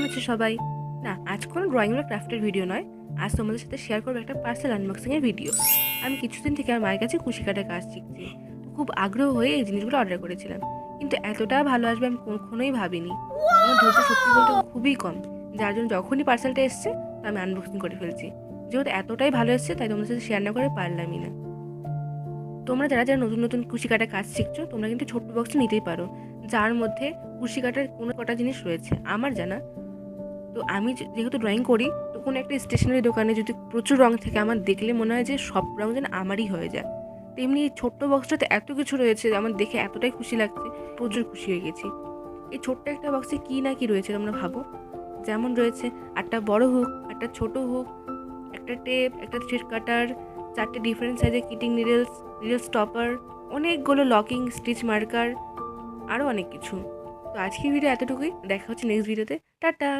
আছো সবাই? না, আজ কোনো ড্রয়িং বা ক্রাফটের ভিডিও নয়। আজ তোমাদের সাথে শেয়ার করবো একটা পার্সেল আনবক্সিংয়ের ভিডিও। আমি কিছুদিন থেকে আমার মায়ের কাছে কুশি কাটার কাজ শিখছি। খুব আগ্রহ হয়ে এই জিনিসগুলো অর্ডার করেছিলাম, কিন্তু এতটা ভালো আসবে আমি কখনোই ভাবিনি। আমার ধৈর্য সত্যি বলতে খুবই কম, যার জন্য যখনই পার্সেলটা এসছে তো আমি আনবক্সিং করে ফেলছি। যেহেতু এতটাই ভালো এসছে তাই তোমাদের সাথে শেয়ার না করে পারলামই না। তোমরা যারা যারা নতুন নতুন কুশি কাটার কাজ শিখছো তোমরা কিন্তু ছোট্ট বক্সটা নিতেই পারো, যার মধ্যে কুশি কাটার কোনো কটা জিনিস রয়েছে আমার জানা। তো আমি যেহেতু ড্রয়িং করি, তো কোনো একটা স্টেশনারি দোকানে যদি প্রচুর রং থেকে আমার দেখলে মনে হয় যে সব রং যেন আমারই হয়ে যায়। তেমনি এই ছোট্ট বক্সটাতে এত কিছু রয়েছে যে আমার দেখে এতটাই খুশি লাগছে, প্রচুর খুশি হয়ে গেছি। এই ছোট্ট একটা বক্সে কী না কি রয়েছে তোমরা ভাবো। যেমন রয়েছে একটা বড় হুক, একটা ছোট হুক, একটা টেপ, একটা থ্রেড কাটার, 4টে ডিফারেন্ট সাইজের কিটিং নিডলস, নিডল স্টপার, অনেকগুলো লকিং স্টিচ মার্কার, আরও অনেক কিছু। তো আজকের ভিডিও এতটুকুই, দেখা হচ্ছে নেক্সট ভিডিওতে। টাটা।